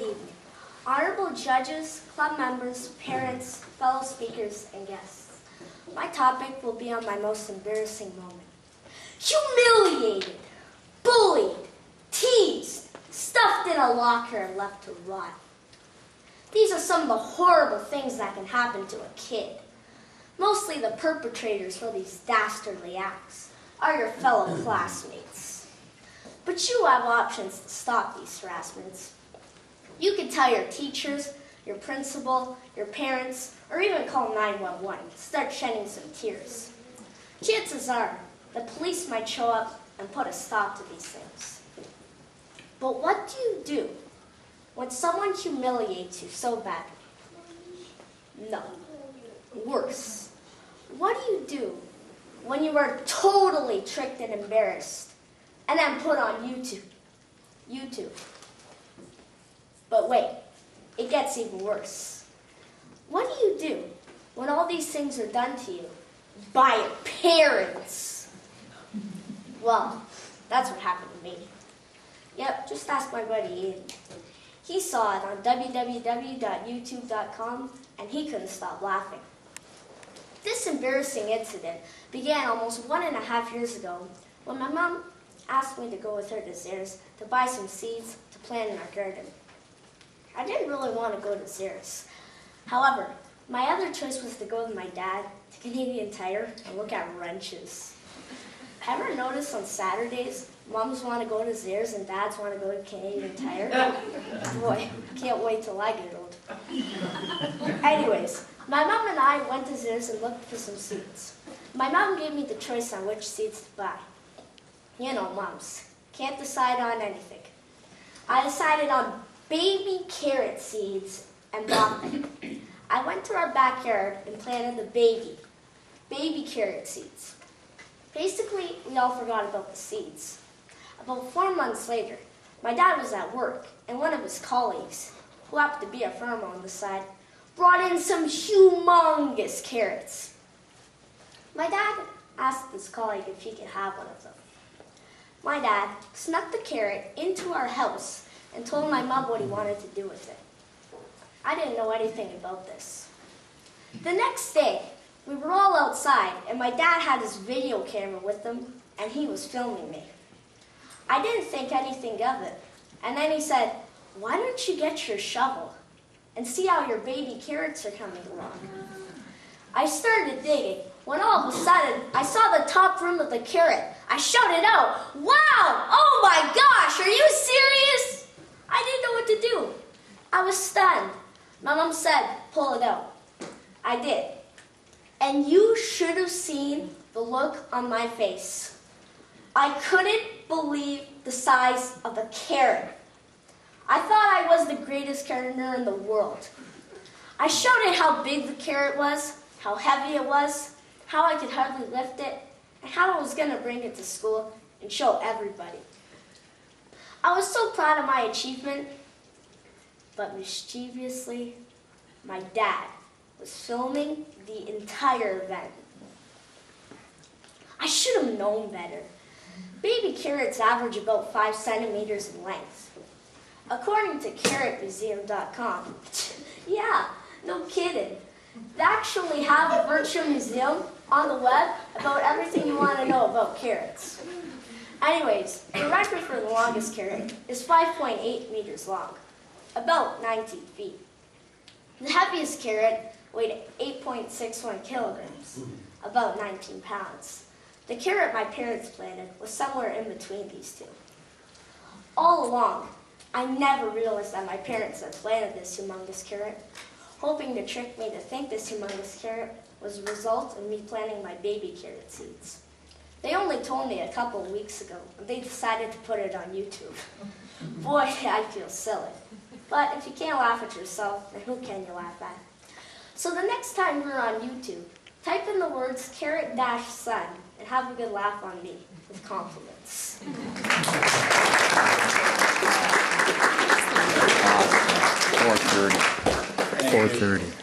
evening. Honorable judges, club members, parents, fellow speakers, and guests. My topic will be on my most embarrassing moment. Humiliated, bullied, teased, stuffed in a locker and left to rot. These are some of the horrible things that can happen to a kid. Mostly the perpetrators for these dastardly acts are your fellow classmates. But you have options to stop these harassments. You can tell your teachers, your principal, your parents, or even call 911 to start shedding some tears. Chances are the police might show up and put a stop to these things. But what do when someone humiliates you so badly? No, worse. What do when you are totally tricked and embarrassed and then put on YouTube? But wait, it gets even worse. What do when all these things are done to you by your parents? Well, that's what happened to me. Yep, just ask my buddy Ian. He saw it on www.youtube.com and he couldn't stop laughing. This embarrassing incident began almost 1.5 years ago when my mom asked me to go with her to Zehrs to buy some seeds to plant in our garden. I didn't really want to go to Zehrs. However, my other choice was to go with my dad to Canadian Tire and look at wrenches. Ever notice on Saturdays, moms want to go to Zehrs and dads want to go to Canadian Tire? Boy, can't wait till I get old. Anyways, my mom and I went to Zehrs and looked for some seeds. My mom gave me the choice on which seeds to buy. You know, moms can't decide on anything. I decided on baby carrot seeds and bought them. I went to our backyard and planted the baby carrot seeds. Basically, we all forgot about the seeds. About 4 months later, my dad was at work, and one of his colleagues, who happened to be a farmer on the side, brought in some humongous carrots. My dad asked his colleague if he could have one of them. My dad snuck the carrot into our house and told my mom what he wanted to do with it. I didn't know anything about this. The next day, we were all outside, and my dad had his video camera with him, and he was filming me. I didn't think anything of it, and then he said, "Why don't you get your shovel and see how your baby carrots are coming along?" I started digging, when all of a sudden, I saw the top rim of the carrot. I shouted out, "Wow! Oh my gosh, are you serious?" I didn't know what to do. I was stunned. My mom said, "Pull it out." I did. And you should have seen the look on my face. I couldn't believe the size of the carrot. I thought I was the greatest gardener in the world. I shouted how big the carrot was, how heavy it was, how I could hardly lift it, and how I was going to bring it to school and show everybody. I was so proud of my achievement, but mischievously, my dad was filming the entire event. I should have known better. Baby carrots average about 5 centimeters in length. According to carrotmuseum.com, yeah, no kidding. They actually have a virtual museum on the web about everything you want to know about carrots. Anyways, the record for the longest carrot is 5.8 meters long, about 19 feet. The heaviest carrot weighed 8.61 kilograms, about 19 pounds. The carrot my parents planted was somewhere in between these two. All along, I never realized that my parents had planted this humongous carrot, hoping to trick me to think this humongous carrot was a result of me planting my baby carrot seeds. They only told me a couple of weeks ago, and they decided to put it on YouTube. Boy, I feel silly. But if you can't laugh at yourself, then who can you laugh at? So the next time you're on YouTube, type in the words carrot-sun and have a good laugh on me with compliments. 4:30.